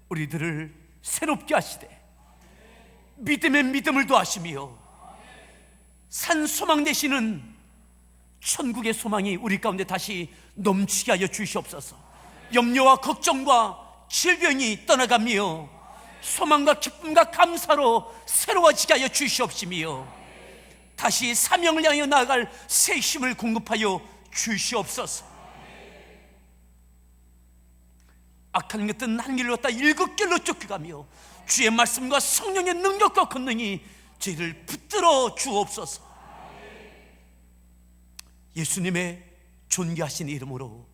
우리들을 새롭게 하시되 믿음의 믿음을 더하시며 산 소망 되시는 천국의 소망이 우리 가운데 다시 넘치게 하여 주시옵소서. 염려와 걱정과 질병이 떠나가며 소망과 기쁨과 감사로 새로워지게 하여 주시옵시며 다시 사명을 향해 나아갈 새 힘을 공급하여 주시옵소서. 악한 것들은 한 길로 갔다 일곱 길로 쫓겨가며 주의 말씀과 성령의 능력과 권능이 저희를 붙들어 주옵소서. 예수님의 존귀하신 이름으로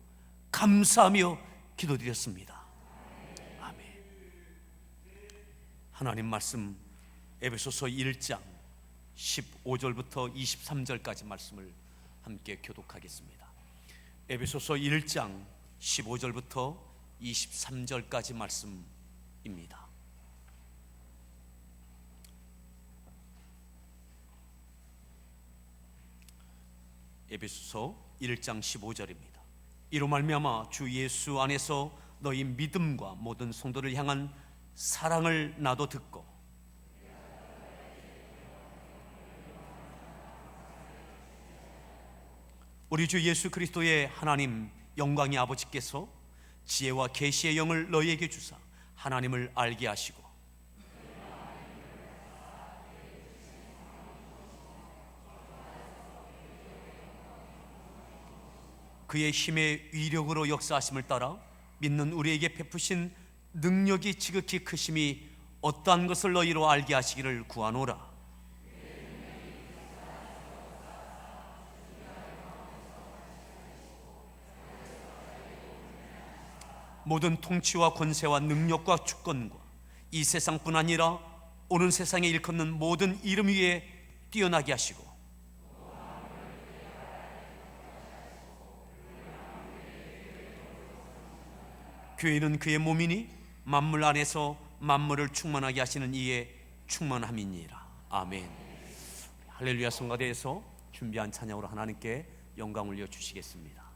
감사하며 기도드렸습니다. 아멘. 하나님 말씀 에베소서 1장 15절부터 23절까지 말씀을 함께 교독하겠습니다. 에베소서 1장 15절부터 23절까지 말씀입니다. 에베소서 1장 15절입니다. 이로 말미암아 주 예수 안에서 너희 믿음과 모든 성도를 향한 사랑을 나도 듣고 우리 주 예수 그리스도의 하나님 영광의 아버지께서 지혜와 계시의 영을 너희에게 주사 하나님을 알게 하시고 그의 힘의 위력으로 역사하심을 따라 믿는 우리에게 베푸신 능력이 지극히 크심이 어떠한 것을 너희로 알게 하시기를 구하노라. 모든 통치와 권세와 능력과 주권과 이 세상뿐 아니라 오는 세상에 일컫는 모든 이름 위에 뛰어나게 하시고 교회는 그의 몸이니 만물 안에서 만물을 충만하게 하시는 이의 충만함이니라. 아멘. 할렐루야. 성가대에서 준비한 찬양으로 하나님께 영광 올려 주시겠습니다.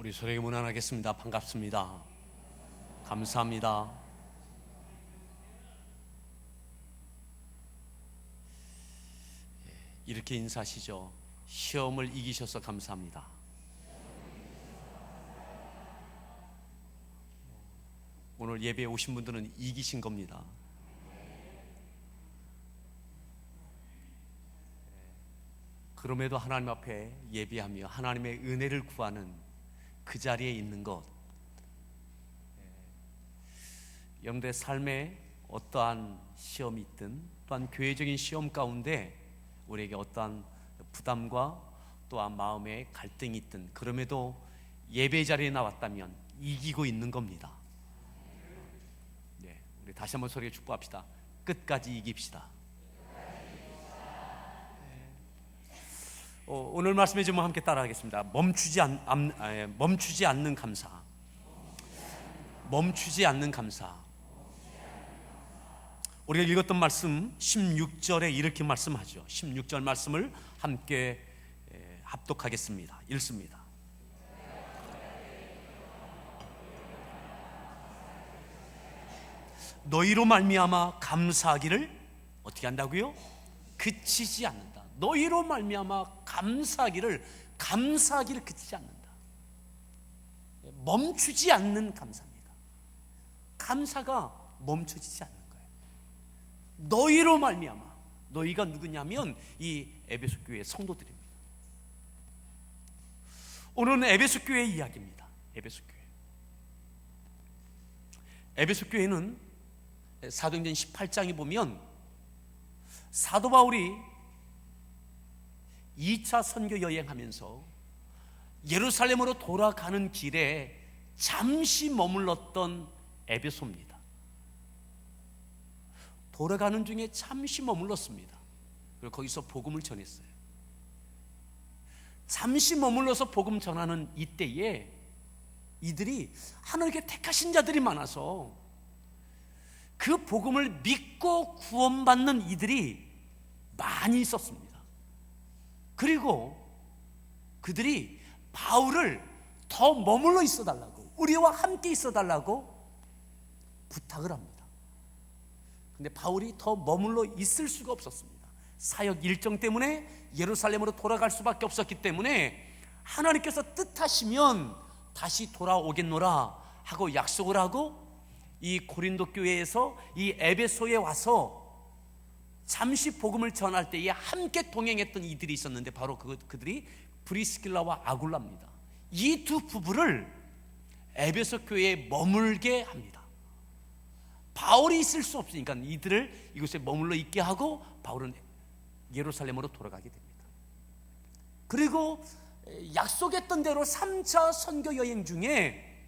우리 서로에게 문안하겠습니다. 반갑습니다. 감사합니다. 이렇게 인사하시죠. 시험을 이기셔서 감사합니다. 오늘 예배에 오신 분들은 이기신 겁니다. 그럼에도 하나님 앞에 예배하며 하나님의 은혜를 구하는 그 자리에 있는 것, 여러분들의 삶에 어떠한 시험이 있든 또한 교회적인 시험 가운데 우리에게 어떠한 부담과 또한 마음의 갈등이 있든 그럼에도 예배 자리에 나왔다면 이기고 있는 겁니다. 네, 우리 다시 한번 소리에 축복합시다. 끝까지 이깁시다. 오늘 말씀의 제목 함께 따라하겠습니다. 멈추지 않는 감사. 멈추지 않는 감사. 우리가 읽었던 말씀 16절에 이렇게 말씀하죠. 16절 말씀을 함께 합독하겠습니다. 읽습니다. 너희로 말미암아 감사하기를 어떻게 한다고요? 그치지 않는다. 너희로 말미암아 감사하기를 그치지 않는다. 멈추지 않는 감사입니다. 감사가 멈춰지지 않는 거예요. 너희로 말미암아. 너희가 누구냐면 이 에베소 교회의 성도들입니다. 오늘은 에베소 교회의 이야기입니다. 에베소 교회는 사도행전 18장에 보면 사도 바울이 2차 선교 여행하면서 예루살렘으로 돌아가는 길에 잠시 머물렀던 에베소입니다. 돌아가는 중에 잠시 머물렀습니다. 그리고 거기서 복음을 전했어요. 잠시 머물러서 복음 전하는 이때에 이들이 하나님께 택하신 자들이 많아서 그 복음을 믿고 구원받는 이들이 많이 있었습니다. 그리고 그들이 바울을 더 머물러 있어달라고, 우리와 함께 있어달라고 부탁을 합니다. 근데 바울이 더 머물러 있을 수가 없었습니다. 사역 일정 때문에 예루살렘으로 돌아갈 수밖에 없었기 때문에 하나님께서 뜻하시면 다시 돌아오겠노라 하고 약속을 하고 이 고린도 교회에서 이 에베소에 와서 잠시 복음을 전할 때에 함께 동행했던 이들이 있었는데 바로 그들이 브리스길라와 아굴라입니다. 이 두 부부를 에베소 교회에 머물게 합니다. 바울이 있을 수 없으니까 이들을 이곳에 머물러 있게 하고 바울은 예루살렘으로 돌아가게 됩니다. 그리고 약속했던 대로 3차 선교 여행 중에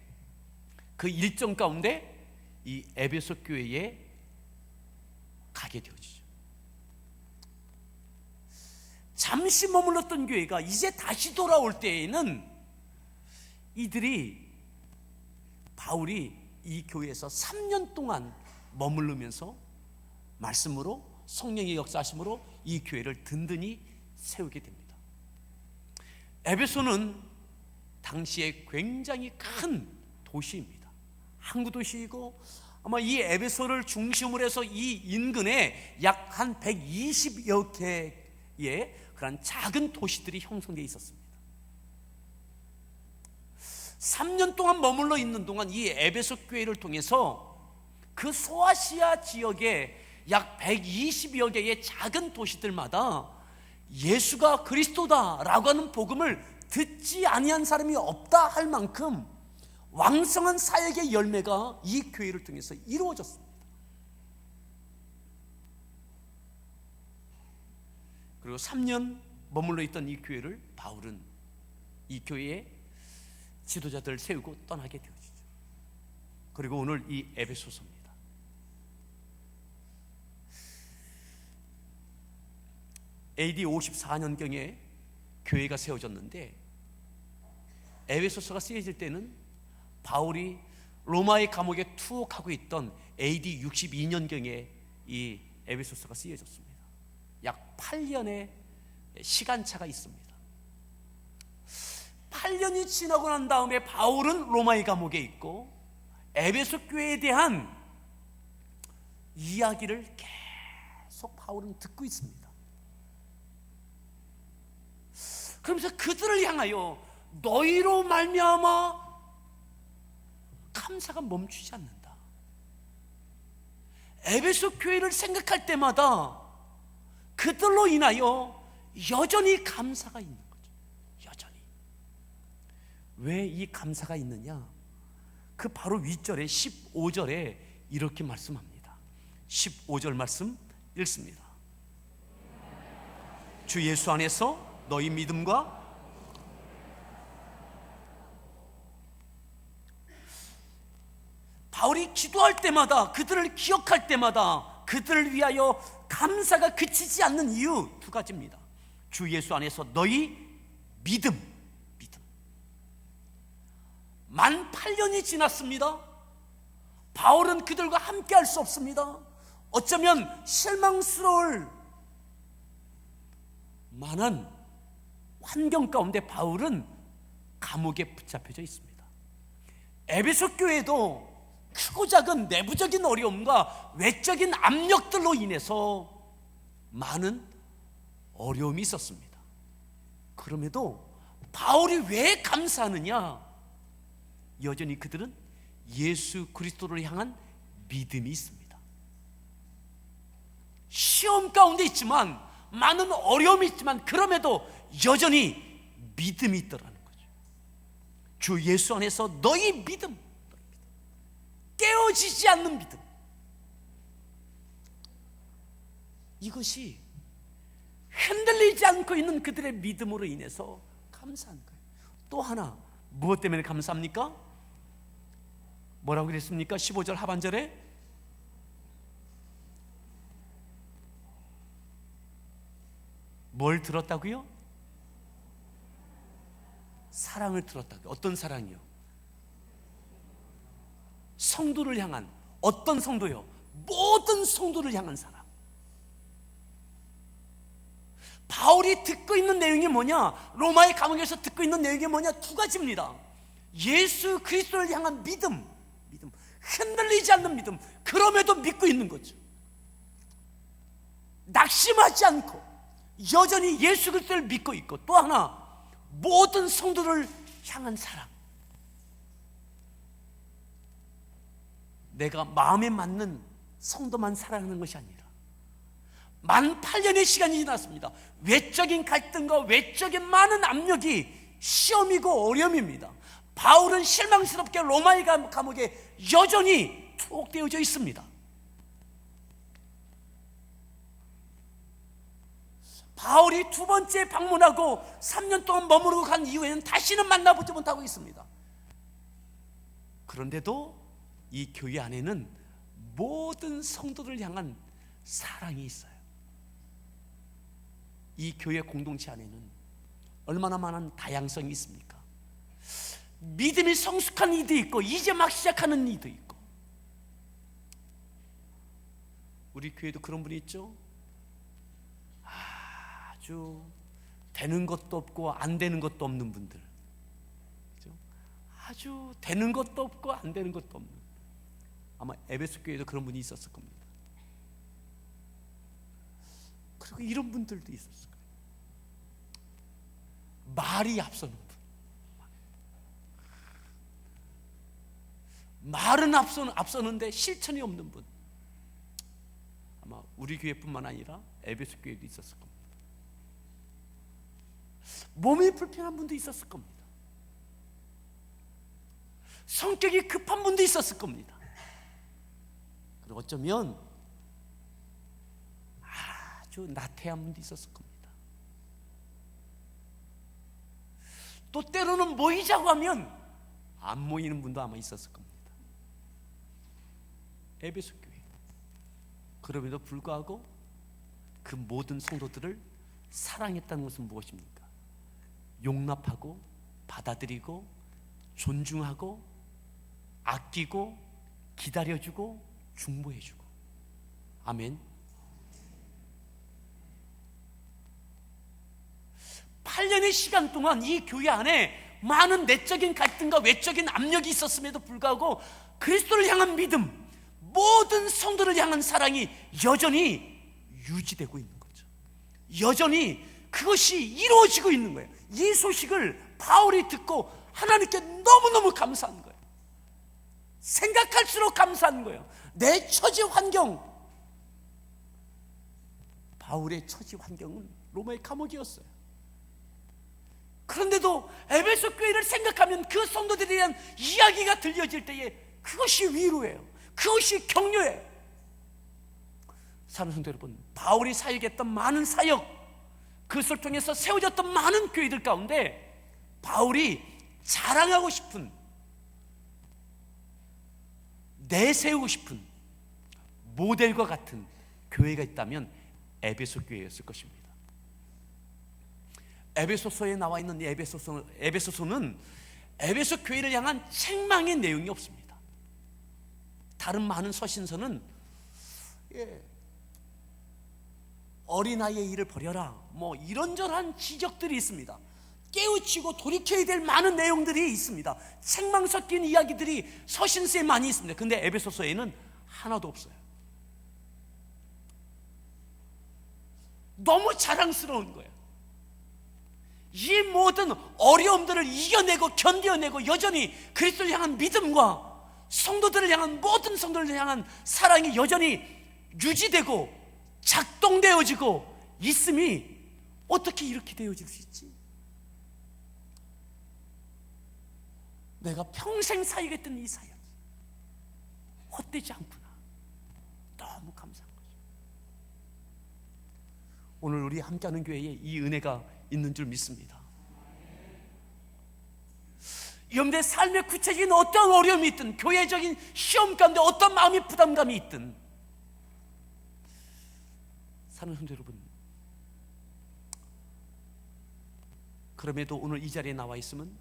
그 일정 가운데 이 에베소 교회에 가게 되어지죠. 잠시 머물렀던 교회가 이제 다시 돌아올 때에는 이들이 바울이 이 교회에서 3년 동안 머무르면서 말씀으로 성령의 역사하심으로 이 교회를 든든히 세우게 됩니다. 에베소는 당시에 굉장히 큰 도시입니다. 항구 도시이고 아마 이 에베소를 중심으로 해서 이 인근에 약 한 120여 개의 그런 작은 도시들이 형성되어 있었습니다. 3년 동안 머물러 있는 동안 이 에베소 교회를 통해서 그 소아시아 지역에 약 120여 개의 작은 도시들마다 예수가 그리스도다라고 하는 복음을 듣지 아니한 사람이 없다 할 만큼 왕성한 사역의 열매가 이 교회를 통해서 이루어졌습니다. 그리고 3년 머물러 있던 이 교회를 바울은 이 교회에 지도자들을 세우고 떠나게 되어지죠. 그리고 오늘 이 에베소서입니다. AD 54년경에 교회가 세워졌는데 에베소서가 쓰여질 때는 바울이 로마의 감옥에 투옥하고 있던 AD 62년경에 이 에베소서가 쓰여졌습니다. 약 8년의 시간차가 있습니다. 8년이 지나고 난 다음에 바울은 로마의 감옥에 있고 에베소 교회에 대한 이야기를 계속 바울은 듣고 있습니다. 그러면서 그들을 향하여 너희로 말미암아 감사가 멈추지 않는다. 에베소 교회를 생각할 때마다 그들로 인하여 여전히 감사가 있는 거죠. 여전히. 왜 이 감사가 있느냐? 그 바로 윗절에 15절에 이렇게 말씀합니다. 15절 말씀 읽습니다. 주 예수 안에서 너희 믿음과 바울이 기도할 때마다, 그들을 기억할 때마다 그들을 위하여 감사가 그치지 않는 이유 두 가지입니다. 주 예수 안에서 너희 믿음. 만 8년이 지났습니다. 바울은 그들과 함께 할 수 없습니다. 어쩌면 실망스러울 만한 환경 가운데 바울은 감옥에 붙잡혀져 있습니다. 에베소 교회도 크고 작은 내부적인 어려움과 외적인 압력들로 인해서 많은 어려움이 있었습니다. 그럼에도 바울이 왜 감사하느냐? 여전히 그들은 예수 그리스도를 향한 믿음이 있습니다. 시험 가운데 있지만, 많은 어려움이 있지만, 그럼에도 여전히 믿음이 있더라는 거죠. 주 예수 안에서 너희 믿음, 깨어지지 않는 믿음, 이것이 흔들리지 않고 있는 그들의 믿음으로 인해서 감사한 거예요. 또 하나, 무엇 때문에 감사합니까? 뭐라고 그랬습니까? 15절 하반절에 뭘 들었다고요? 사랑을 들었다고요. 어떤 사랑이요? 성도를 향한. 어떤 성도요? 모든 성도를 향한 사랑. 바울이 듣고 있는 내용이 뭐냐? 로마의 감옥에서 듣고 있는 내용이 뭐냐? 두 가지입니다. 예수 그리스도를 향한 믿음, 흔들리지 않는 믿음, 그럼에도 믿고 있는 거죠. 낙심하지 않고 여전히 예수 그리스도를 믿고 있고, 또 하나, 모든 성도를 향한 사랑. 내가 마음에 맞는 성도만 사랑하는 것이 아니라 만 8년의 시간이 지났습니다. 외적인 갈등과 외적인 많은 압력이 시험이고 어려움입니다. 바울은 실망스럽게 로마의 감옥에 여전히 투옥되어져 있습니다. 바울이 두 번째 방문하고 3년 동안 머무르고 간 이후에는 다시는 만나보지 못하고 있습니다. 그런데도 이 교회 안에는 모든 성도를 향한 사랑이 있어요. 이 교회 공동체 안에는 얼마나 많은 다양성이 있습니까? 믿음이 성숙한 이도 있고, 이제 막 시작하는 이도 있고. 우리 교회도 그런 분이 있죠. 아주 되는 것도 없고 안 되는 것도 없는 분들, 그렇죠? 아주 되는 것도 없고 안 되는 것도 없는. 아마 에베소 교회도 그런 분이 있었을 겁니다. 그리고 이런 분들도 있었을 거예요. 말이 앞서는 분. 말은 앞서는데 실천이 없는 분. 아마 우리 교회뿐만 아니라 에베소 교회도 있었을 겁니다. 몸이 불편한 분도 있었을 겁니다. 성격이 급한 분도 있었을 겁니다. 그리고 어쩌면 아주 나태한 분도 있었을 겁니다. 또 때로는 모이자고 하면 안 모이는 분도 아마 있었을 겁니다. 에베소 교회. 그럼에도 불구하고 그 모든 성도들을 사랑했다는 것은 무엇입니까? 용납하고 받아들이고 존중하고 아끼고 기다려주고 중보해주고. 아멘. 8년의 시간 동안 이 교회 안에 많은 내적인 갈등과 외적인 압력이 있었음에도 불구하고 그리스도를 향한 믿음, 모든 성도를 향한 사랑이 여전히 유지되고 있는 거죠. 여전히 그것이 이루어지고 있는 거예요. 이 소식을 바울이 듣고 하나님께 너무너무 감사한 거예요. 생각할수록 감사한 거예요. 내 처지 환경, 바울의 처지 환경은 로마의 감옥이었어요. 그런데도 에베소 교회를 생각하면 그 성도들에 대한 이야기가 들려질 때에 그것이 위로예요. 그것이 격려예요. 사랑하는 성도 여러분, 바울이 사역했던 많은 사역, 그것을 통해서 세워졌던 많은 교회들 가운데 바울이 자랑하고 싶은, 내세우고 싶은 모델과 같은 교회가 있다면 에베소 교회였을 것입니다. 에베소서에 나와 있는 에베소서는 에베소 교회를 향한 책망의 내용이 없습니다. 다른 많은 서신서는 어린아이의 일을 버려라, 뭐 이런저런 지적들이 있습니다. 깨우치고 돌이켜야 될 많은 내용들이 있습니다. 책망 섞인 이야기들이 서신서에 많이 있습니다. 근데 에베소서에는 하나도 없어요. 너무 자랑스러운 거예요. 이 모든 어려움들을 이겨내고 견뎌내고 여전히 그리스도를 향한 믿음과 성도들을 향한, 모든 성도들을 향한 사랑이 여전히 유지되고 작동되어지고 있음이 어떻게 이렇게 되어질 수 있지? 내가 평생 사역했던 이 사역이 헛되지 않구나. 너무 감사한 거죠. 오늘 우리 함께하는 교회에 이 은혜가 있는 줄 믿습니다. 여러분들의 삶의 구체적인 어떤 어려움이 있든, 교회적인 시험 가운데 어떤 마음의 부담감이 있든, 사랑하는 성도 여러분, 그럼에도 오늘 이 자리에 나와 있으면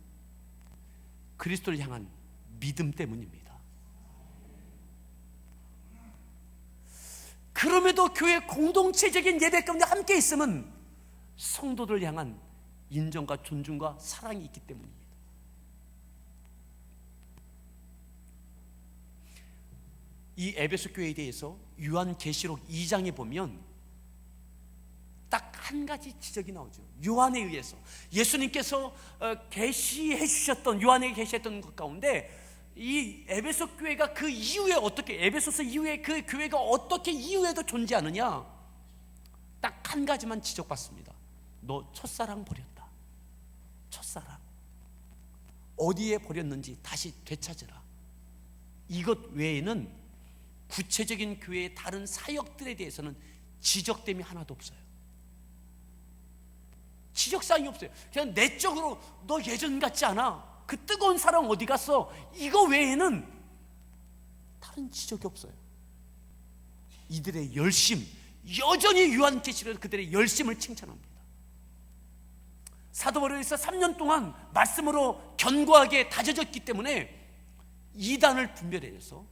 그리스도를 향한 믿음 때문입니다. 그럼에도 교회 공동체적인 예배 가운데 함께 있으면 성도들 향한 인정과 존중과 사랑이 있기 때문입니다. 이 에베소 교회에 대해서 요한계시록 2장에 보면 딱 한 가지 지적이 나오죠. 요한에 의해서 예수님께서 계시해 주셨던, 요한에게 계시했던 것 가운데 이 에베소 교회가 그 이후에 어떻게, 에베소서 이후에 그 교회가 어떻게 이후에도 존재하느냐, 딱 한 가지만 지적받습니다. 너 첫사랑 버렸다. 첫사랑 어디에 버렸는지 다시 되찾으라. 이것 외에는 구체적인 교회의 다른 사역들에 대해서는 지적됨이 하나도 없어요. 지적사항이 없어요. 그냥 내적으로 너 예전 같지 않아, 그 뜨거운 사랑 어디 갔어, 이거 외에는 다른 지적이 없어요. 이들의 열심, 여전히 요한계시록에서 그들의 열심을 칭찬합니다. 사도 바울에서 3년 동안 말씀으로 견고하게 다져졌기 때문에 이단을 분별해내서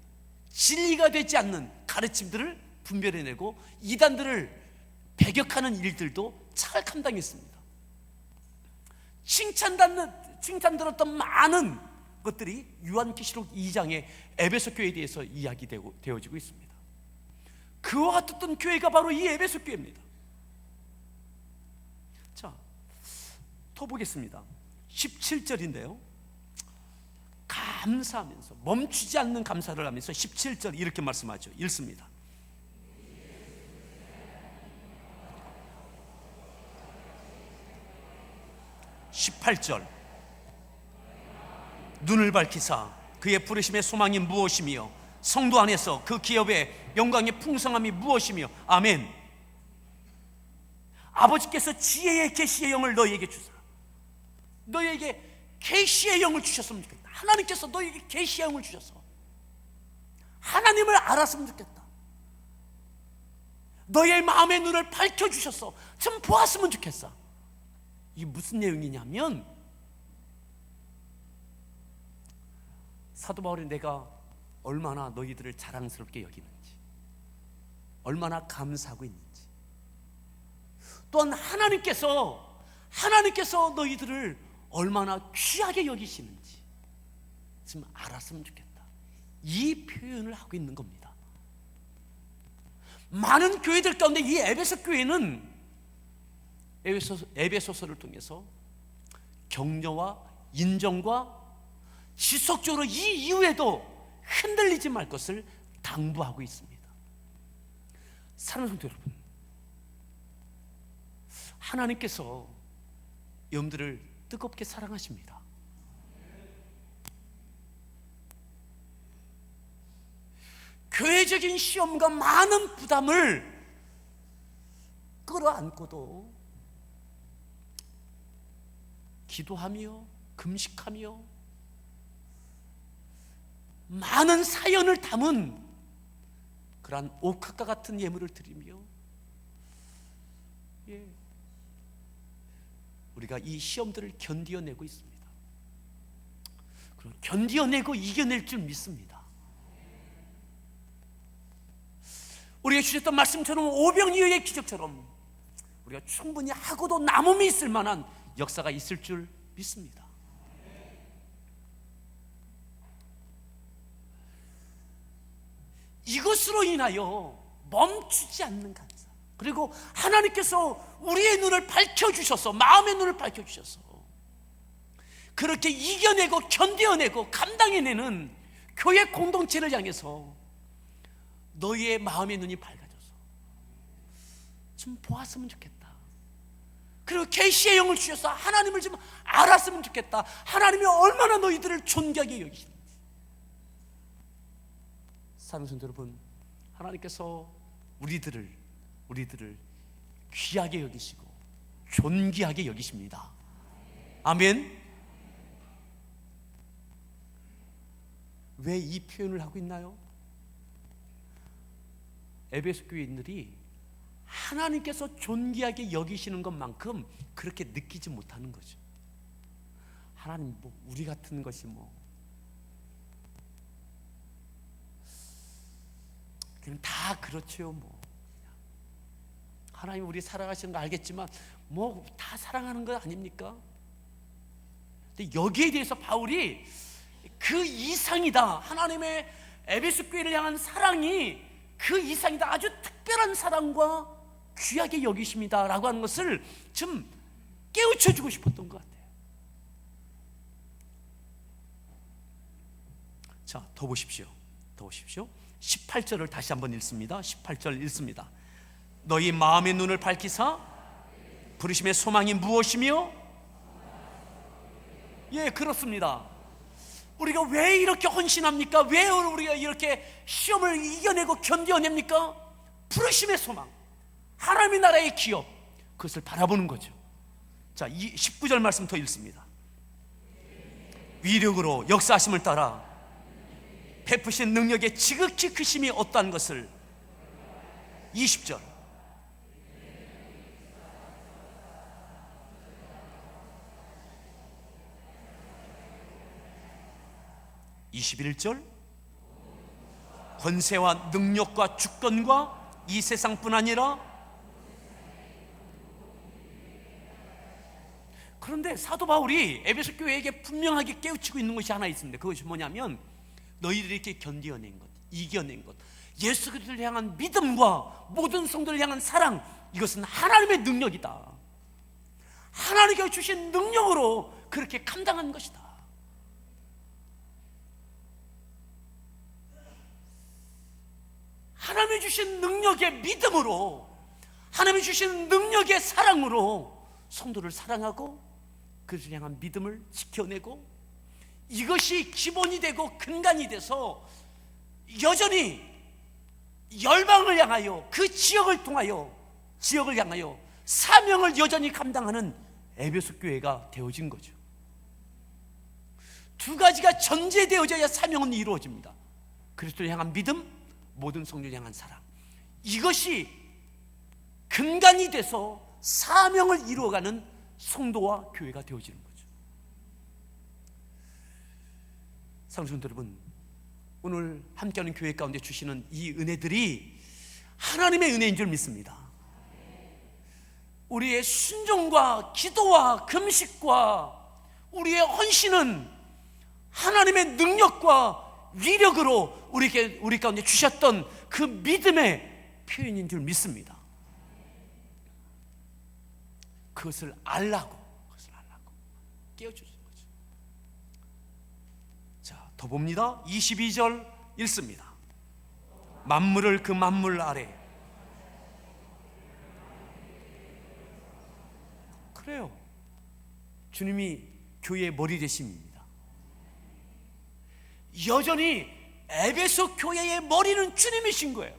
진리가 되지 않는 가르침들을 분별해내고 이단들을 배격하는 일들도 잘 감당했습니다. 칭찬 들었던 많은 것들이 요한계시록 2장의 에베소 교회에 대해서 이야기되어지고 있습니다. 그와 같았던 교회가 바로 이 에베소 교회입니다. 자, 더 보겠습니다. 17절인데요 감사하면서, 멈추지 않는 감사를 하면서 17절 이렇게 말씀하죠. 읽습니다. (18절) 눈을 밝히사 그의 부르심의 소망이 무엇이며 성도 안에서 그 기업의 영광의 풍성함이 무엇이며. 아멘. 아버지께서 지혜의 계시의 영을 너희에게 주사, 너희에게 계시의 영을 주셨으면 좋겠다. 하나님께서 너희에게 계시의 영을 주셔서 하나님을 알았으면 좋겠다. 너희의 마음의 눈을 밝혀주셔서 좀 보았으면 좋겠어. 이게 무슨 내용이냐면, 사도 바울이 내가 얼마나 너희들을 자랑스럽게 여기는지, 얼마나 감사하고 있는지, 또한 하나님께서 너희들을 얼마나 귀하게 여기시는지 좀 알았으면 좋겠다. 이 표현을 하고 있는 겁니다. 많은 교회들 가운데 이 에베소 교회는 에베소서를 통해서 격려와 인정과 지속적으로 이 이후에도 흔들리지 말 것을 당부하고 있습니다. 사랑하는 성도 여러분, 하나님께서 여러분들을 뜨겁게 사랑하십니다. 교회적인 시험과 많은 부담을 끌어안고도 기도하며 금식하며 많은 사연을 담은 그러한 옥합과 같은 예물을 드리며 우리가 이 시험들을 견디어내고 있습니다. 그리고 견디어내고 이겨낼 줄 믿습니다. 우리가 주셨던 말씀처럼 오병이어의 기적처럼 우리가 충분히 하고도 남음이 있을 만한 역사가 있을 줄 믿습니다. 이것으로 인하여 멈추지 않는 감사, 그리고 하나님께서 우리의 눈을 밝혀주셔서, 마음의 눈을 밝혀주셔서 그렇게 이겨내고 견뎌내고 감당해내는 교회 공동체를 향해서 너희의 마음의 눈이 밝아져서 좀 보았으면 좋겠다. 그리고 계시의 영을 주셔서 하나님을 좀 알았으면 좋겠다. 하나님이 얼마나 너희들을 존귀하게 여기시는지. 사랑하는 성도 여러분, 하나님께서 우리들을 귀하게 여기시고 존귀하게 여기십니다. 아멘. 왜 이 표현을 하고 있나요? 에베소 교인들이 하나님께서 존귀하게 여기시는 것만큼 그렇게 느끼지 못하는 거죠. 하나님 뭐 우리 같은 것이 뭐 그냥 다 그렇죠. 뭐 하나님 우리 사랑하시는 거 알겠지만 뭐 다 사랑하는 거 아닙니까? 근데 여기에 대해서 바울이 그 이상이다, 하나님의 에베소 교회를 향한 사랑이 그 이상이다, 아주 특별한 사랑과 귀하게 여기십니다 라고 하는 것을 좀 깨우쳐주고 싶었던 것 같아요. 자, 더 보십시오. 18절을 다시 한번 읽습니다. 18절 읽습니다. 너희 마음의 눈을 밝히사 부르심의 소망이 무엇이며? 예, 그렇습니다. 우리가 왜 이렇게 헌신합니까? 왜 우리가 이렇게 시험을 이겨내고 견뎌냅니까? 부르심의 소망, 하나님의 나라의 기업, 그것을 바라보는 거죠. 자, 19절 말씀 더 읽습니다. 위력으로 역사하심을 따라 베푸신 능력의 지극히 크심이 어떠한 것을. 20절 21절 권세와 능력과 주권과 이 세상뿐 아니라. 그런데 사도 바울이 에베소 교회에게 분명하게 깨우치고 있는 것이 하나 있습니다. 그것이 뭐냐면 너희들이 이렇게 견디어낸 것, 이겨낸 것, 예수 그리스도를 향한 믿음과 모든 성도를 향한 사랑, 이것은 하나님의 능력이다. 하나님께서 주신 능력으로 그렇게 감당한 것이다. 하나님이 주신 능력의 믿음으로, 하나님이 주신 능력의 사랑으로 성도를 사랑하고 그것을 향한 믿음을 지켜내고, 이것이 기본이 되고 근간이 돼서 여전히 열방을 향하여, 그 지역을 통하여, 지역을 향하여 사명을 여전히 감당하는 에베소 교회가 되어진 거죠. 두 가지가 전제되어져야 사명은 이루어집니다. 그리스도를 향한 믿음, 모든 성도를 향한 사랑, 이것이 근간이 돼서 사명을 이루어가는 성도와 교회가 되어지는 거죠. 사랑하는 성도 여러분, 오늘 함께하는 교회 가운데 주시는 이 은혜들이 하나님의 은혜인 줄 믿습니다. 우리의 순종과 기도와 금식과 우리의 헌신은 하나님의 능력과 위력으로 우리 가운데 주셨던 그 믿음의 표현인 줄 믿습니다. 그것을 알라고 깨워주시는 거죠. 자, 더 봅니다. 22절 읽습니다. 만물을 그 만물 아래. 그래요. 주님이 교회의 머리 되심입니다. 여전히 에베소 교회의 머리는 주님이신 거예요.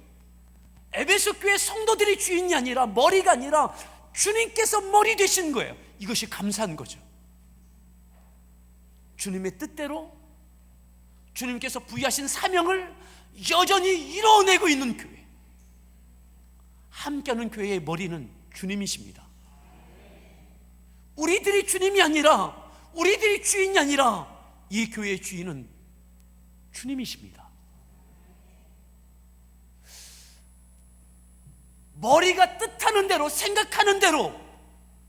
에베소 교회 성도들이 주인이 아니라, 머리가 아니라 주님께서 머리 되신 거예요. 이것이 감사한 거죠. 주님의 뜻대로 주님께서 부여하신 사명을 여전히 이뤄내고 있는 교회, 함께하는 교회의 머리는 주님이십니다. 우리들이 주님이 아니라, 우리들이 주인이 아니라 이 교회의 주인은 주님이십니다. 머리가 뜻하는 대로, 생각하는 대로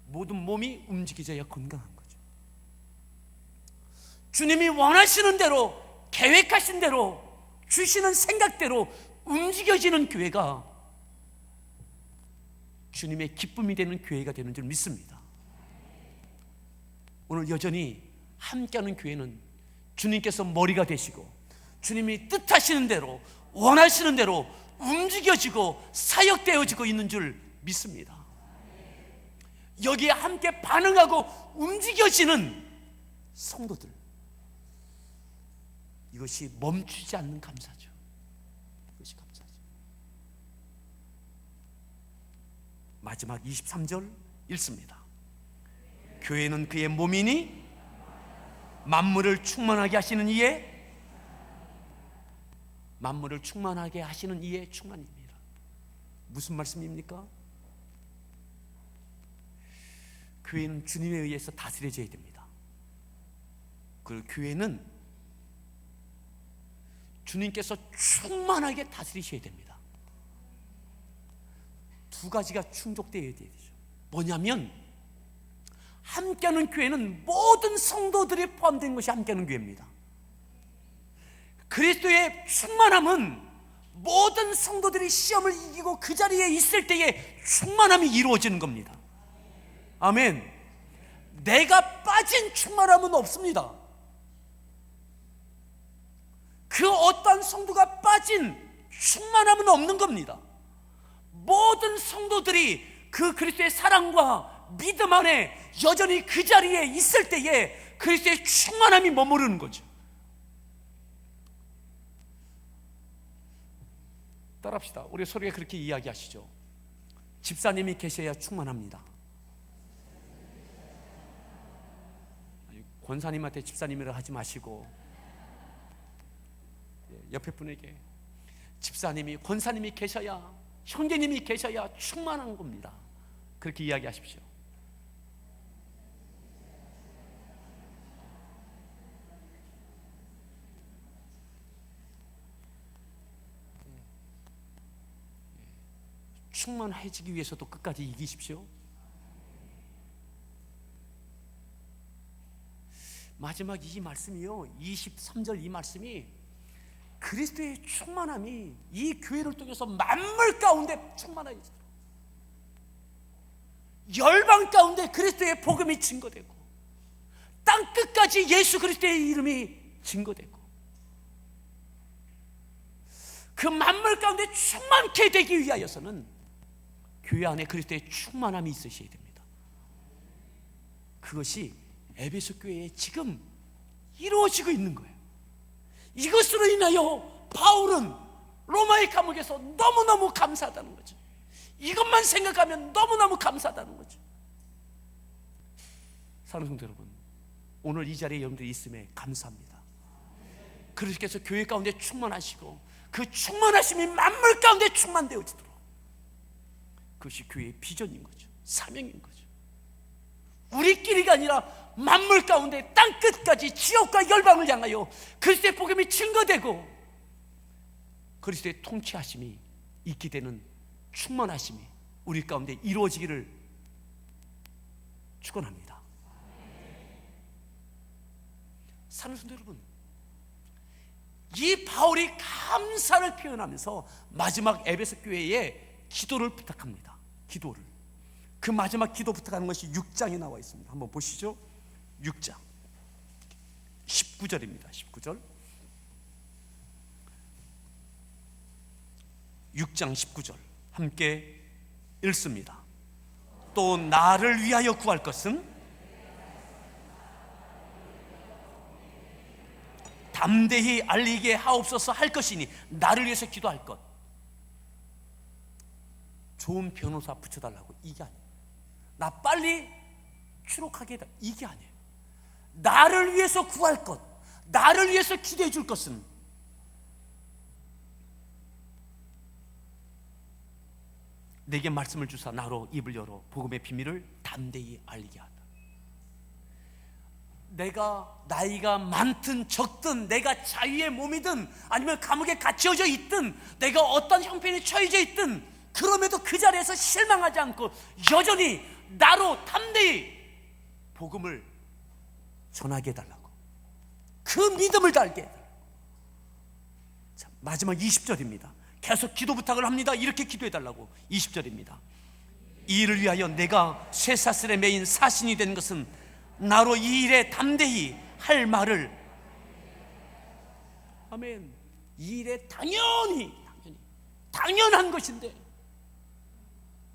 모든 몸이 움직여져야 건강한 거죠. 주님이 원하시는 대로, 계획하신 대로, 주시는 생각대로 움직여지는 교회가 주님의 기쁨이 되는 교회가 되는 줄 믿습니다. 오늘 여전히 함께하는 교회는 주님께서 머리가 되시고 주님이 뜻하시는 대로, 원하시는 대로 움직여지고 사역되어지고 있는 줄 믿습니다. 여기에 함께 반응하고 움직여지는 성도들, 이것이 멈추지 않는 감사죠. 이것이 감사죠. 마지막 23절 읽습니다. 교회는 그의 몸이니 만물을 충만하게 하시는 이에, 만물을 충만하게 하시는 이의 충만입니다. 무슨 말씀입니까? 교회는 주님에 의해서 다스려져야 됩니다. 그 교회는 주님께서 충만하게 다스리셔야 됩니다. 두 가지가 충족되어야 되죠. 뭐냐면, 함께하는 교회는 모든 성도들이 포함된 것이 함께하는 교회입니다. 그리스도의 충만함은 모든 성도들이 시험을 이기고 그 자리에 있을 때에 충만함이 이루어지는 겁니다. 아멘. 내가 빠진 충만함은 없습니다. 그 어떠한 성도가 빠진 충만함은 없는 겁니다. 모든 성도들이 그 그리스도의 사랑과 믿음 안에 여전히 그 자리에 있을 때에 그리스도의 충만함이 머무르는 거죠. 따라합시다. 우리 서로에 그렇게 이야기하시죠. 집사님이 계셔야 충만합니다. 권사님한테 집사님이라 하지 마시고 옆에 분에게 집사님이, 권사님이 계셔야, 형제님이 계셔야 충만한 겁니다. 그렇게 이야기하십시오. 충만해지기 위해서도 끝까지 이기십시오. 마지막 이 말씀이요, 23절 이 말씀이 그리스도의 충만함이 이 교회를 통해서 만물 가운데 충만해지도록, 열방 가운데 그리스도의 복음이 증거되고 땅 끝까지 예수 그리스도의 이름이 증거되고 그 만물 가운데 충만케 되기 위하여서는 교회 안에 그리스도의 충만함이 있으셔야 됩니다. 그것이 에베소 교회에 지금 이루어지고 있는 거예요. 이것으로 인하여 바울은 로마의 감옥에서 너무너무 감사하다는 거죠. 이것만 생각하면 너무너무 감사하다는 거죠. 사랑하는 성도 여러분, 오늘 이 자리에 여러분들이 있음에 감사합니다. 그리스도께서 교회 가운데 충만하시고 그 충만하심이 만물 가운데 충만되어지도록, 그것이 교회의 비전인 거죠. 사명인 거죠. 우리끼리가 아니라 만물 가운데 땅 끝까지 지옥과 열방을 향하여 그리스도의 복음이 증거되고 그리스도의 통치하심이 있게 되는 충만하심이 우리 가운데 이루어지기를 축원합니다. 사랑하는 성도 여러분, 이 바울이 감사를 표현하면서 마지막 에베소 교회에 기도를 부탁합니다. 기도를. 그 마지막 기도 부탁하는 것이 6장에 나와 있습니다. 한번 보시죠. 6장 19절입니다. 19절. 6장 19절 함께 읽습니다. 또 나를 위하여 구할 것은 담대히 알리게 하옵소서 할 것이니, 나를 위해서 기도할 것. 좋은 변호사 붙여달라고, 이게 아니에요. 나 빨리 추록하게 해달라, 이게 아니에요. 나를 위해서 구할 것, 나를 위해서 기도해 줄 것은 내게 말씀을 주사 나로 입을 열어 복음의 비밀을 담대히 알리게 하다. 내가 나이가 많든 적든, 내가 자유의 몸이든 아니면 감옥에 갇혀져 있든, 내가 어떤 형편에 처해져 있든, 그럼에도 그 자리에서 실망하지 않고 여전히 나로 담대히 복음을 전하게 해달라고, 그 믿음을 달게 해달라고. 자, 마지막 20절입니다. 계속 기도 부탁을 합니다. 이렇게 기도해달라고. 20절입니다. 이 일을 위하여 내가 쇠사슬에 매인 사신이 된 것은 나로 이 일에 담대히 할 말을, 아멘. 이 일에 당연한 것인데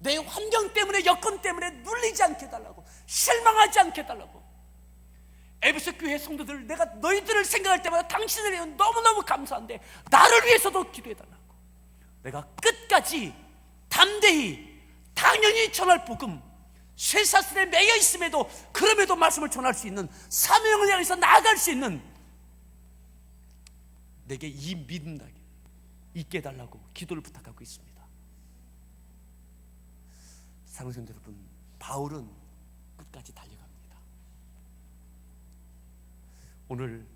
내 환경 때문에, 여건 때문에 눌리지 않게 해달라고, 실망하지 않게 해달라고. 에베소 교회 성도들, 내가 너희들을 생각할 때마다 당신을 위해 너무너무 감사한데 나를 위해서도 기도해달라고. 내가 끝까지 담대히 당연히 전할 복음, 쇠사슬에 매여 있음에도 그럼에도 말씀을 전할 수 있는, 사명을 향해서 나아갈 수 있는 내게 이 믿음 있게 해달라고 기도를 부탁하고 있습니다. 사랑하는 성도 여러분, 바울은 끝까지 달려갑니다. 오늘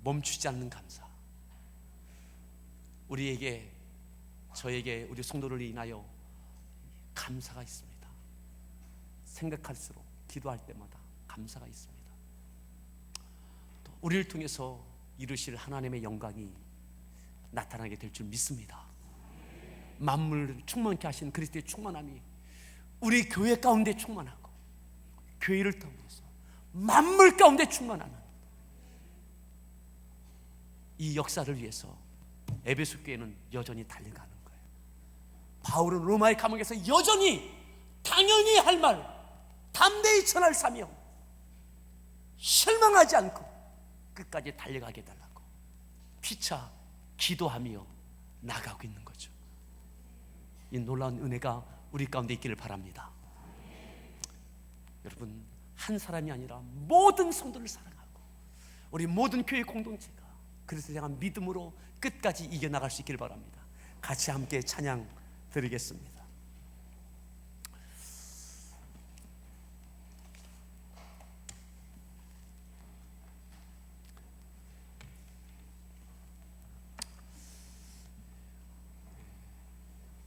멈추지 않는 감사, 우리에게, 저에게, 우리 성도를 인하여 감사가 있습니다. 생각할수록, 기도할 때마다 감사가 있습니다. 또 우리를 통해서 이루실 하나님의 영광이 나타나게 될 줄 믿습니다. 만물을 충만케 하신 그리스도의 충만함이 우리 교회 가운데 충만하고, 교회를 통해서 만물 가운데 충만하는 이 역사를 위해서 에베소 교회는 여전히 달려가는 거예요. 바울은 로마의 감옥에서 여전히 당연히 할 말, 담대히 전할 사명, 실망하지 않고 끝까지 달려가게 해달라고 피차 기도하며 나가고 있는 거죠. 이 놀라운 은혜가 우리 가운데 있기를 바랍니다. 여러분, 한 사람이 아니라 모든 성도를 사랑하고 우리 모든 교회 공동체가 그리스도를 향한 믿음으로 끝까지 이겨나갈 수 있기를 바랍니다. 같이 함께 찬양 드리겠습니다.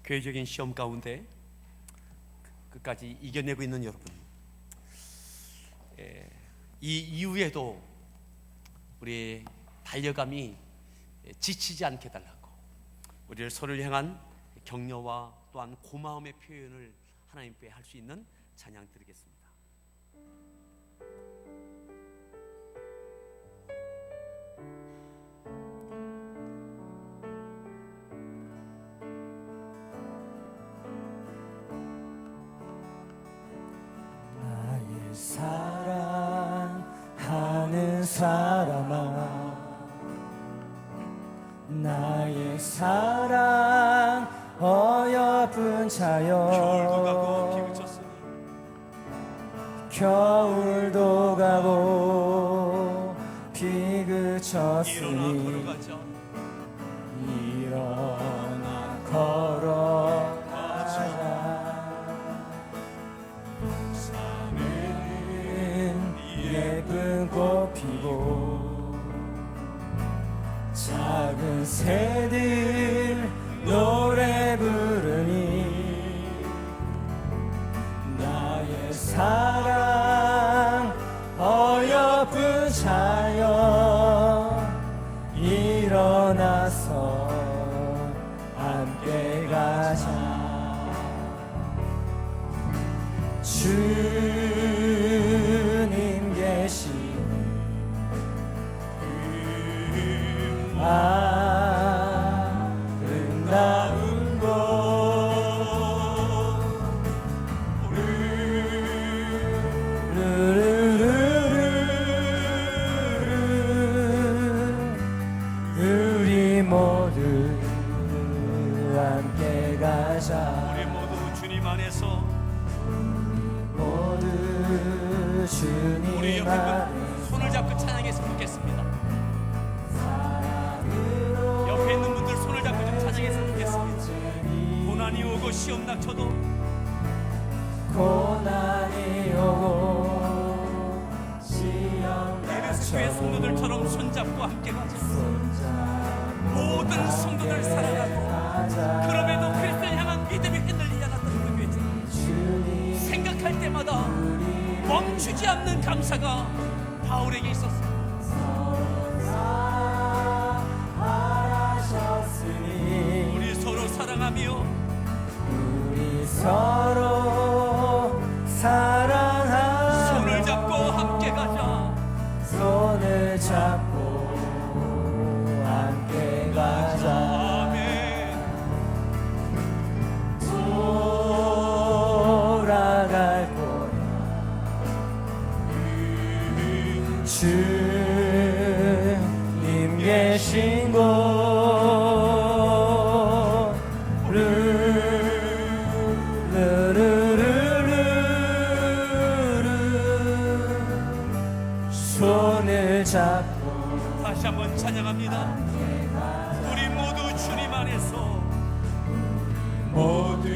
교회적인 시험 가운데 끝까지 이겨내고 있는 여러분, 이 이후에도 우리의 달려감이 지치지 않게 해달라고, 우리를 서로를 향한 격려와 또한 고마움의 표현을 하나님께 할 수 있는 찬양 드리겠습니다. 나의 사랑하는 사람아, 나의 사랑 어여쁜 자여, 겨울도 가고 비 그쳤으니 일어나 걸어가자. 산은 예쁜 꽃 피고 작은 새들 노래 부르니 나의 사랑 어여쁜 나서 함께 가자. 주님 계시니 아름다운 곳 우리 모두 함께 가자. 우리 모두 주님 안에서 모두 우리 주님 옆에 안에 분 손을 잡고 찬양했으면 좋겠습니다. 옆에 있는 분들 손을 잡고 좀 찬양했으면 좋겠습니다. 고난이 오고 시험 닥쳐도 고난이 오고 시험 예배소 교회 성도들처럼 손잡고 함께 가자. 모든 성도들 사랑하고 그럼에도 그리스도를 향한 믿음이 흔들리지 않았던 그 교회, 생각할 때마다 멈추지 않는 감사가 바울에게 있었습니다. 우리 서로 사랑하며 우리 서로 사랑하며 손을 잡고 함께 가자. 손을 잡고 함께 가자. 아멘. 돌아갈 거야. 주님 계신 곳 손을 잡고 다시 한번 찬양합니다. 우리 모두 주님 안에서 모두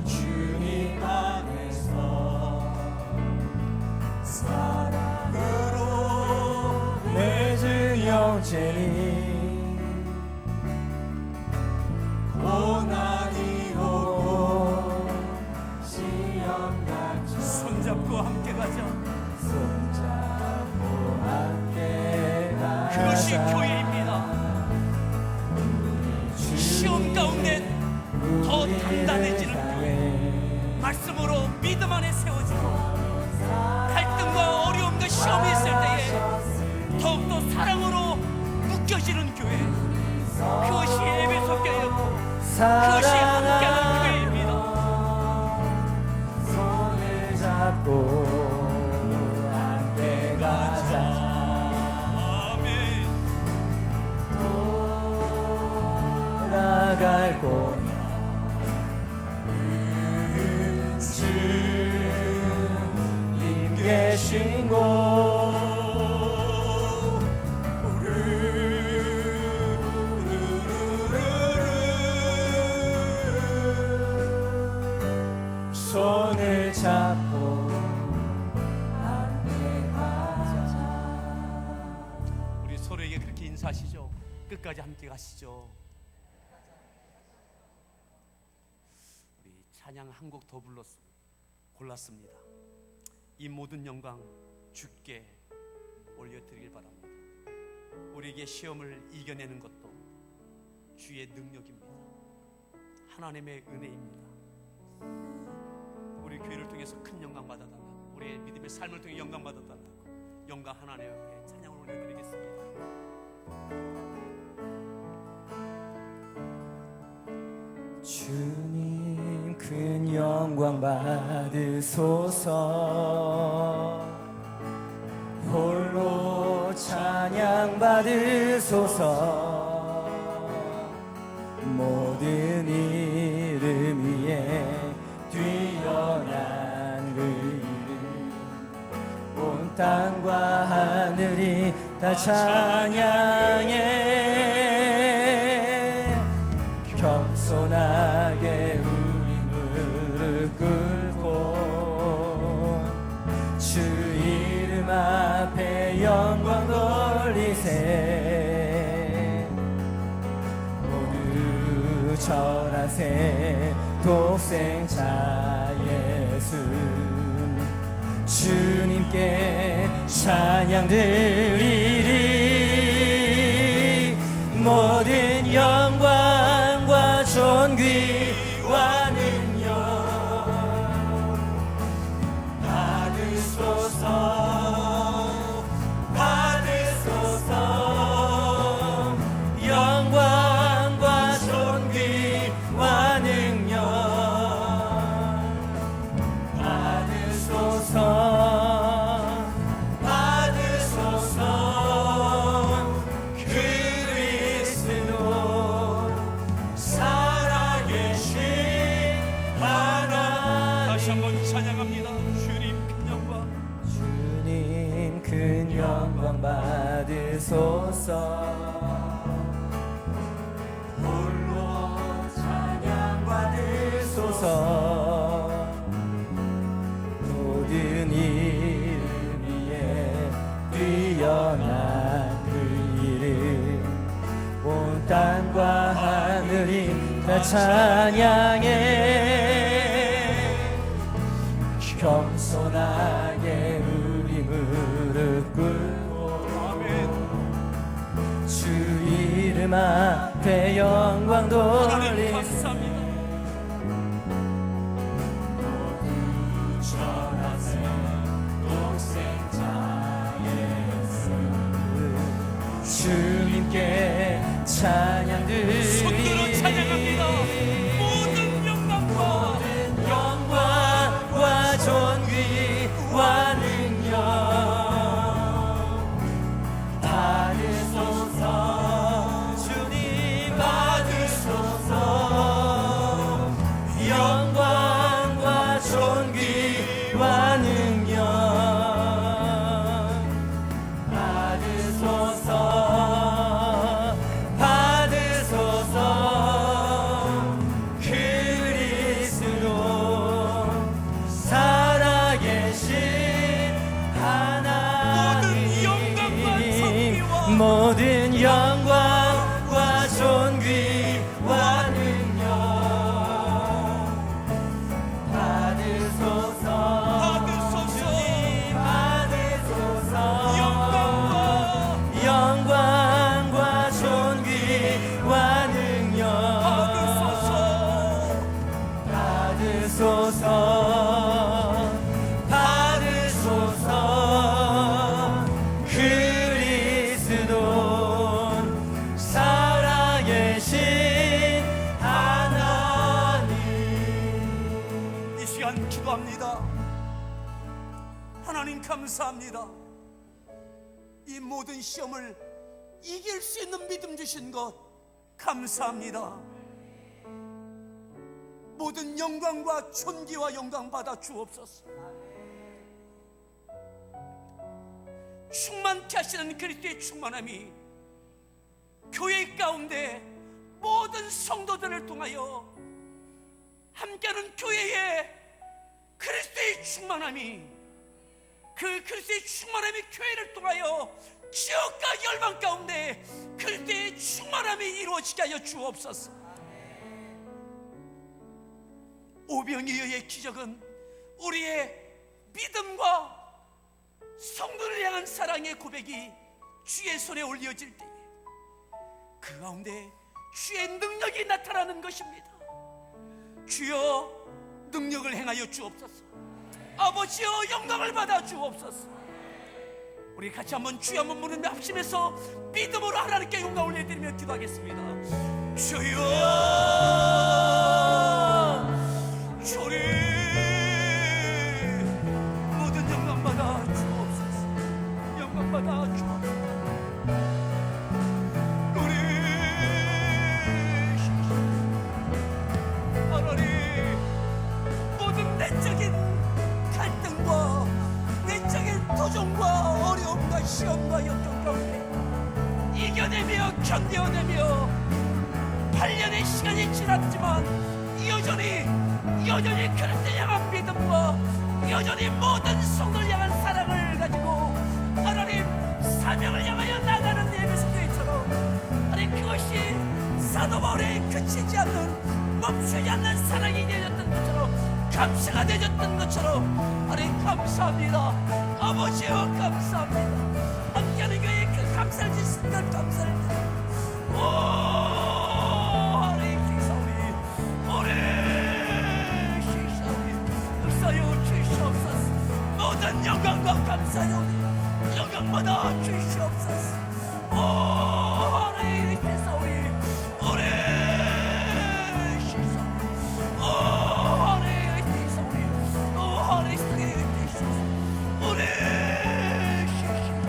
주님 안에서 사랑으로 맺은 영제니 고난이 오고 시험 닥쳐 손잡고 함께 가자. 손잡고 함께 가자. 그것이 교회입니다. 시험 가운데 더 단단해지는 교회, 말씀으로 믿음 안에 세워지고 갈등과 어려움과 시험이 있을 때에 더욱더 사랑으로 묶여지는 교회, 그것이 에베소 교회였고 그것이 함께하는 교회입니다. 손을 잡고 함께 가자. 아멘. 돌아갈 거야. 주님 계신 곳 손을 잡고 함께 가자. 우리 서로에게 그렇게 인사하시죠. 끝까지 함께 가시죠. 우리 찬양 한 곡 더 골랐습니다. 이 모든 영광 주께 올려드리길 바랍니다. 우리에게 시험을 이겨내는 것도 주의 능력입니다. 하나님의 은혜입니다. 우리 교회를 통해서 큰 영광 받아달라고, 우리의 믿음의 삶을 통해 영광 받아달라고 영광 하나님 앞에 찬양을 올려드리겠습니다. 주님 큰 영광 받으소서. 홀로 찬양 받으소서. 모든 이름 위에 뛰어난 그 이름, 온 땅과 하늘이 다 찬양해. 겸손하게 우리 무릎 꿇고 주 이름 앞에 영광 돌리세. 모두 절하세. 독생자 예수 주님께 찬양 드리리. 모두 받으소서. 홀로 찬양 받으소서. 모든 이름 위에 뛰어난 그 이름, 온 땅과 하늘이 다 찬양해. 겸손하게 우리 무릎 꿇고 주 이름 앞에 영광 하나님 돌리세. 감사합니다. 모두 전하세 독생자 예수, 주님께 찬양 손들어 드리리. 찬양합니다. 모든 영광과 존귀와 능력 받으소서. 주님 받으소서. 영광과 존귀와 능력 받으소서. 받으소서. 그리스도 살아계신 하나님, 모든 영광과 존귀와 능력 받으소서. 주님 받으소서. 영광과 존귀와 능력 받으소서. 받으소서. 그리스도 살아계신 하나님. 이 시간 기도합니다. 하나님 감사합니다. 이 모든 시험을 이길 수 있는 믿음 주신 것 감사합니다. 모든 영광과 존귀와 영광 받아 주옵소서. 충만케 하시는 그리스도의 충만함이 교회 가운데 모든 성도들을 통하여 함께하는 교회에 그리스도의 충만함이, 그 그리스도의 충만함이 교회를 통하여 지역과 열방 가운데 그리스도의 충만함이 이루어지게 하여 주옵소서. 오병이어의 기적은 우리의 믿음과 성도를 향한 사랑의 고백이 주의 손에 올려질 때에 그 가운데 주의 능력이 나타나는 것입니다. 주여 능력을 행하여 주옵소서. 아버지여 영광을 받아 주옵소서. 우리 같이 한번 주여 한번 부르며 합심해서 믿음으로 하나님께 영광 올려드리며 기도하겠습니다. 주여 주님 모든 영광 받아 주옵소서. 영광 받아 주옵소서. 우리 하나님 모든 내적인 갈등과 내적인 도전과 어려움과 시험과 역경 가운데 이겨내며 견뎌내며 8년의 시간이 지났지만 여전히 그리스도를 향한 믿음과 여전히 모든 성도를 향한 사랑을 가지고 하나님 사명을 향하여 나가는 예배소 교회처럼 하나님 그것이 사도 바울의 그치지 않는 멈추지 않는 사랑이 되어졌던 것처럼 감사가 되어졌던 것처럼 하나님 감사합니다. 아버지여 감사합니다. 함께하는 교회에 그 감사를 주신 것 감사를 드립니다. 하나님 기사오니 우리 기사오니 역사여 주시옵소서. 모든 영광과 감사여 영광받아 주시옵소서. 하나님 기사오니 우리 기사오니 하나님 기사오니 하나님 기사오니 우리 기사오니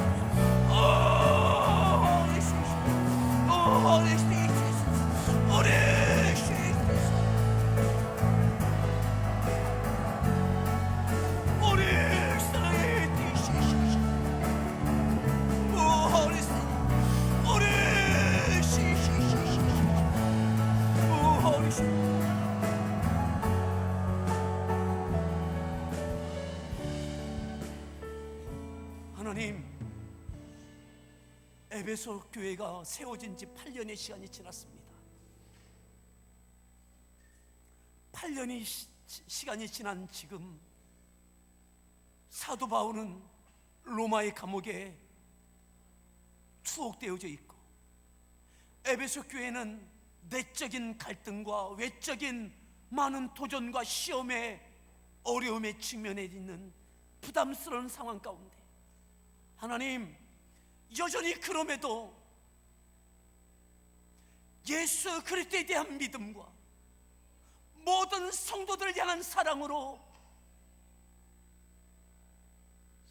에베소 교회가 세워진 지 8년의 시간이 지났습니다. 8년의 시간이 지난 지금 사도 바울은 로마의 감옥에 투옥되어져 있고, 에베소 교회는 내적인 갈등과 외적인 많은 도전과 시험의 어려움에 직면해 있는 부담스러운 상황 가운데 하나님, 여전히 그럼에도 예수 그리스도에 대한 믿음과 모든 성도들을 향한 사랑으로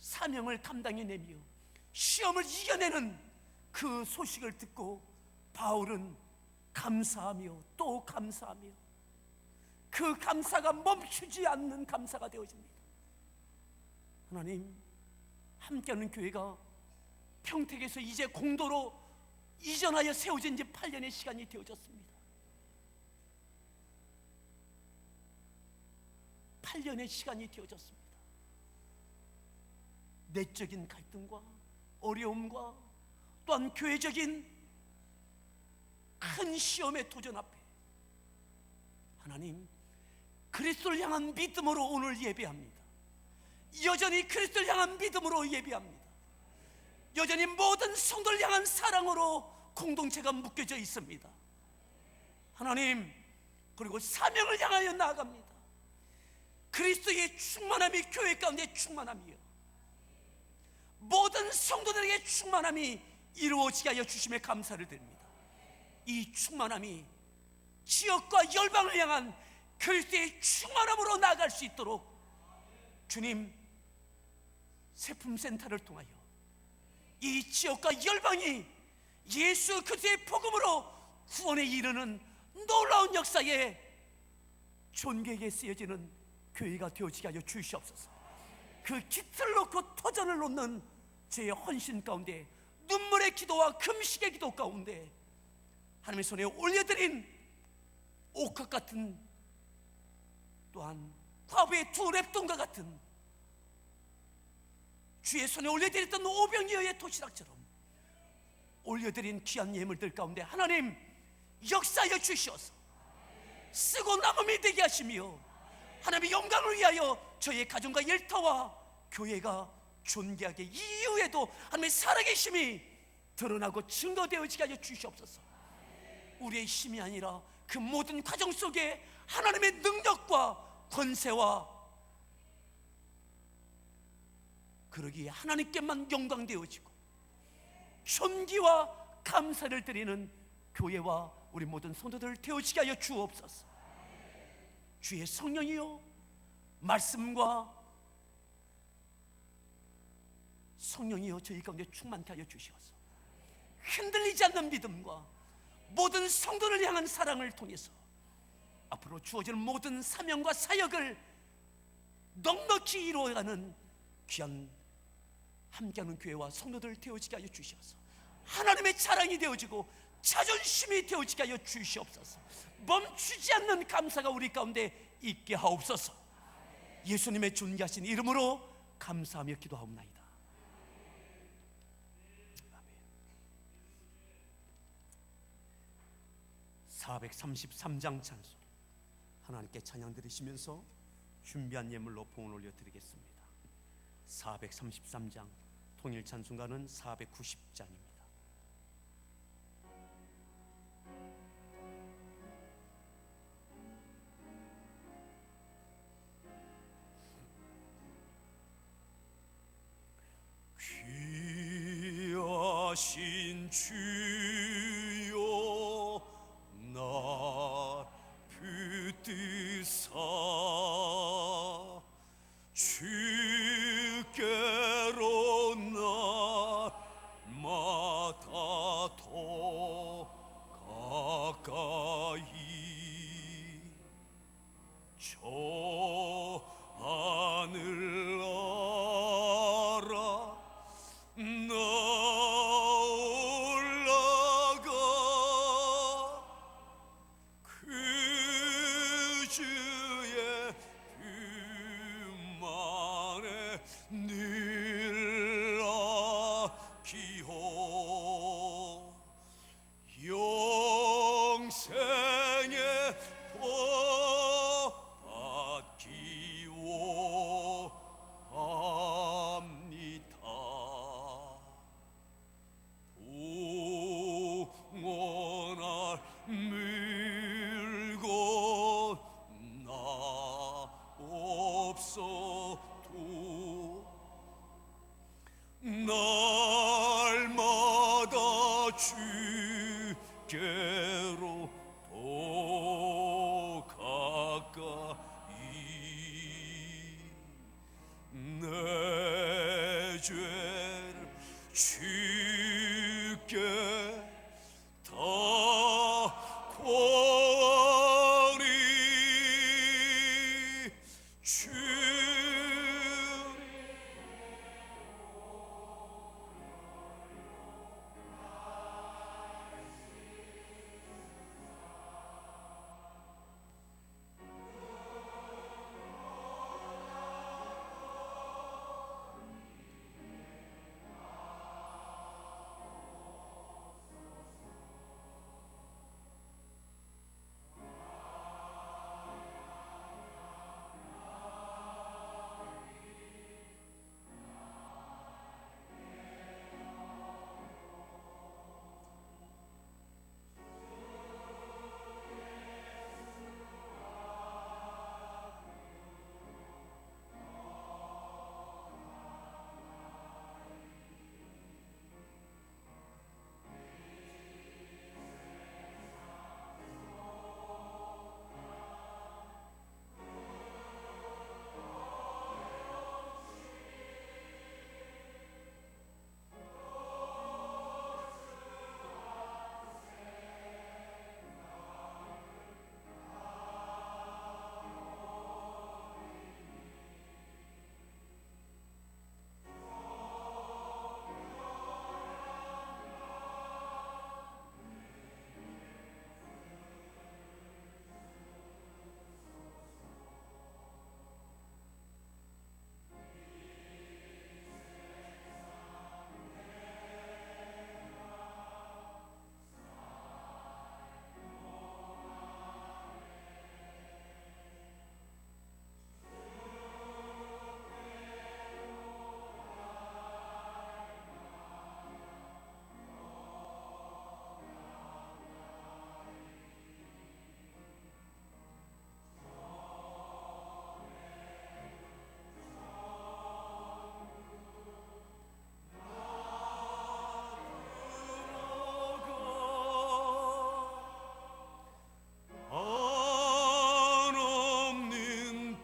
사명을 감당해내며 시험을 이겨내는 그 소식을 듣고 바울은 감사하며 또 감사하며 그 감사가 멈추지 않는 감사가 되어집니다. 하나님, 함께하는 교회가 평택에서 이제 공도로 이전하여 세워진 지 8년의 시간이 되어졌습니다. 8년의 시간이 되어졌습니다. 내적인 갈등과 어려움과 또한 교회적인 큰 시험의 도전 앞에 하나님, 그리스도를 향한 믿음으로 오늘 예배합니다. 여전히 그리스도를 향한 믿음으로 예배합니다. 여전히 모든 성도를 향한 사랑으로 공동체가 묶여져 있습니다. 하나님, 그리고 사명을 향하여 나아갑니다. 그리스도의 충만함이 교회 가운데 충만함이요, 모든 성도들에게 충만함이 이루어지게 하여 주심에 감사를 드립니다. 이 충만함이 지역과 열방을 향한 그리스도의 충만함으로 나아갈 수 있도록 주님, 세품센터를 통하여 이 지역과 열방이 예수 그리스도의 복음으로 구원에 이르는 놀라운 역사에 존귀하게 쓰여지는 교회가 되어지게 하여 주시옵소서. 그 깃을 놓고 터전을 놓는 제 헌신 가운데, 눈물의 기도와 금식의 기도 가운데 하나님의 손에 올려드린 옥합 같은, 또한 과부의 두 랩돈과 같은 주의 손에 올려드렸던 오병이어의 도시락처럼 올려드린 귀한 예물들 가운데 하나님 역사하여 주시어서 쓰고 남음이 되게 하시며 하나님의 영광을 위하여 저희의 가정과 일터와 교회가 존귀하게 이후에도 하나님의 살아계심이 드러나고 증거되어지게 하여 주시옵소서. 우리의 힘이 아니라 그 모든 과정 속에 하나님의 능력과 권세와 그러기에 하나님께만 영광되어지고 존귀와 감사를 드리는 교회와 우리 모든 성도들을 되어지게 하여 주옵소서. 주의 성령이요, 말씀과 성령이요, 저희 가운데 충만케 하여 주시옵소서. 흔들리지 않는 믿음과 모든 성도를 향한 사랑을 통해서 앞으로 주어질 모든 사명과 사역을 넉넉히 이루어가는 귀한 함께하는 교회와 성도들 되어지게 하여 주시옵소서. 하나님의 자랑이 되어지고 자존심이 되어지게 하여 주시옵소서. 멈추지 않는 감사가 우리 가운데 있게 하옵소서. 예수님의 존귀하신 이름으로 감사하며 기도하옵나이다. 아멘. 433장 찬송, 하나님께 찬양 드리시면서 준비한 예물로 봉헌 올려드리겠습니다. 433장, 통일 찬송가는 490장입니다. 귀하신 주여 날 붙드사 주께로 날마다 더 가까이 저 하늘 알아 나올라가 그 주의 품 안에 주께로 더 가까이 내 죄를 주께 다 고하리 주 한없는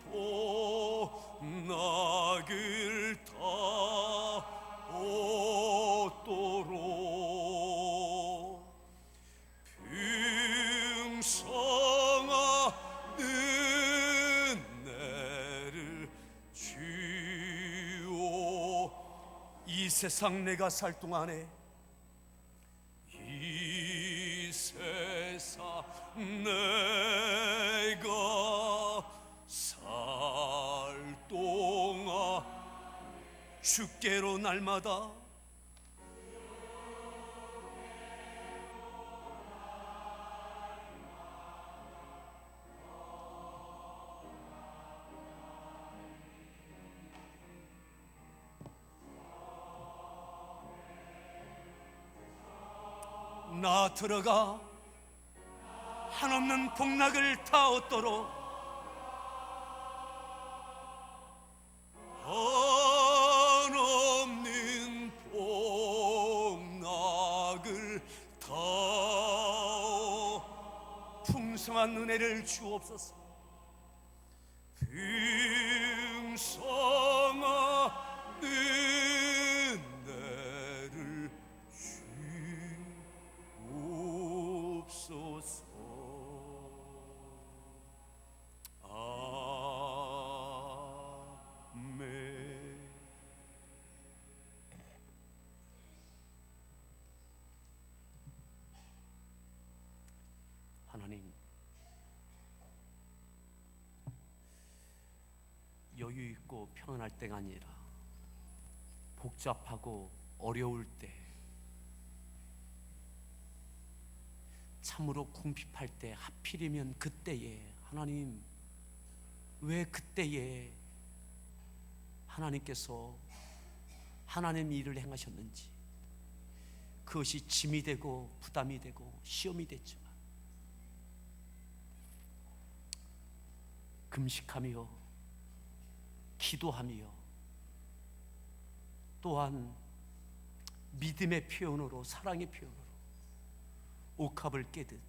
복락을 타오도록 풍성한 은혜를 주오. 이 세상 내가 살 동안에 이 세상 내가 살 동안 주께로 날마다 나 들어가 한없는 복락을 타오도록 한없는 복락을 타오. 풍성한 은혜를 주옵소서. 풍성한 은혜를 주옵소서. 아멘. 하나님, 여유 있고 평안할 때가 아니라 복잡하고 어려울 때, 참으로 궁핍할 때, 하필이면 그때에 하나님, 왜 그때에 하나님께서 하나님의 일을 행하셨는지, 그것이 짐이 되고 부담이 되고 시험이 됐지만 금식하며 기도하며 또한 믿음의 표현으로, 사랑의 표현으로 옥합을 깨듯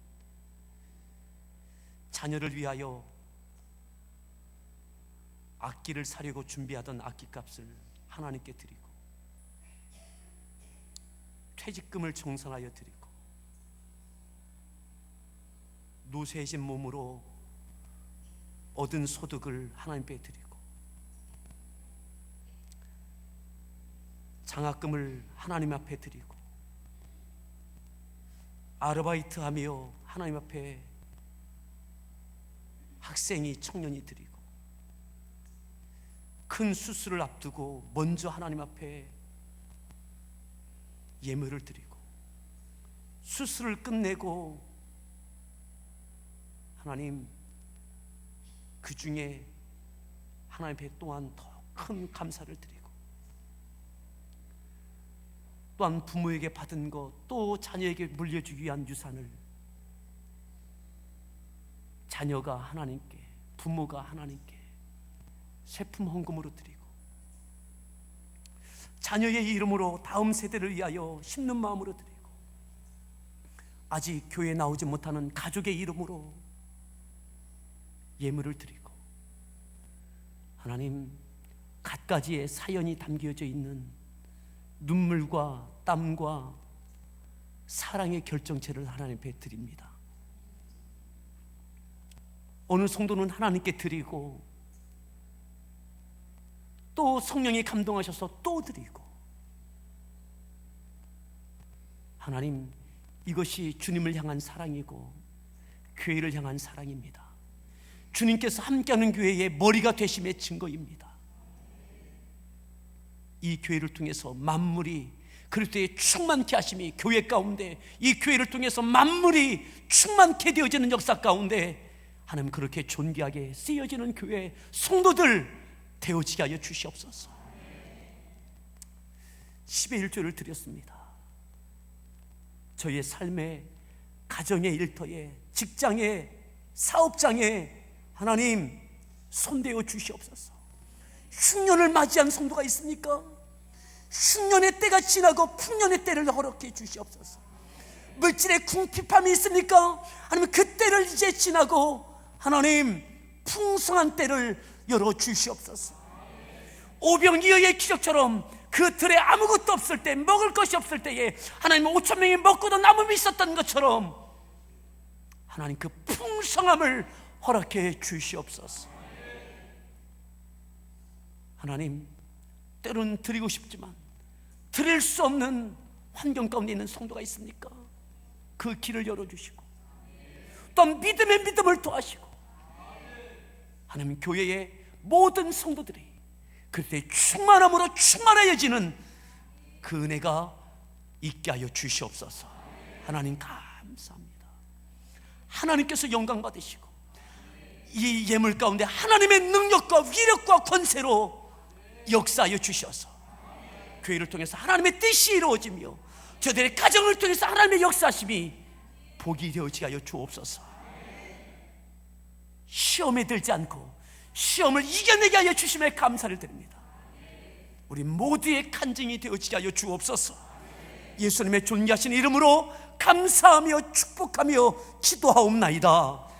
자녀를 위하여 악기를 사려고 준비하던 악기값을 하나님께 드리고 퇴직금을 정산하여 드리고 노쇠해진 몸으로 얻은 소득을 하나님께 드리고 장학금을 하나님 앞에 드리고 아르바이트하며 하나님 앞에 학생이 청년이 드리고 큰 수술을 앞두고 먼저 하나님 앞에 예물을 드리고 수술을 끝내고 하나님 그 중에 하나님 앞에 또한 더 큰 감사를 드리고 또한 부모에게 받은 것 또 자녀에게 물려주기 위한 유산을 자녀가 하나님께 부모가 하나님께 세품 헌금으로 드리고 자녀의 이름으로 다음 세대를 위하여 심는 마음으로 드리고 아직 교회에 나오지 못하는 가족의 이름으로 예물을 드리고 하나님 갖가지의 사연이 담겨져 있는 눈물과 땀과 사랑의 결정체를 하나님 앞에 드립니다. 어느 성도는 하나님께 드리고 또 성령이 감동하셔서 또 드리고 하나님 이것이 주님을 향한 사랑이고 교회를 향한 사랑입니다. 주님께서 함께하는 교회의 머리가 되심의 증거입니다. 이 교회를 통해서 만물이 그리스도의 충만케 하심이 교회 가운데 이 교회를 통해서 만물이 충만케 되어지는 역사 가운데 하나님 그렇게 존귀하게 쓰여지는 교회 성도들 되어지게 하여 주시옵소서. 10의 1조를 드렸습니다. 저의 삶에 가정의 일터에 직장에 사업장에 하나님 손대어 주시옵소서. 흉년을 맞이한 성도가 있습니까? 흉년의 때가 지나고 풍년의 때를 허락해 주시옵소서. 물질의 궁핍함이 있습니까? 아니면 그 때를 이제 지나고 하나님 풍성한 때를 열어 주시옵소서. 오병이어의 기적처럼 그 들에 아무것도 없을 때 먹을 것이 없을 때에 하나님 5천 명이 먹고도 남음이 있었던 것처럼 하나님 그 풍성함을 허락해 주시옵소서. 하나님 때로는 드리고 싶지만 드릴 수 없는 환경 가운데 있는 성도가 있습니까? 그 길을 열어주시고 또 믿음의 믿음을 더하시고 하나님 교회의 모든 성도들이 그때 충만함으로 충만해지는 그 은혜가 있게 하여 주시옵소서. 하나님 감사합니다. 하나님께서 영광 받으시고 이 예물 가운데 하나님의 능력과 위력과 권세로 역사하여 주셔서 교회를 통해서 하나님의 뜻이 이루어지며 저들의 가정을 통해서 하나님의 역사하심이 복이 되어지게 하여 주옵소서. 시험에 들지 않고 시험을 이겨내게 하여 주심에 감사를 드립니다. 우리 모두의 간증이 되어지게 하여 주옵소서. 예수님의 존귀하신 이름으로 감사하며 축복하며 기도하옵나이다.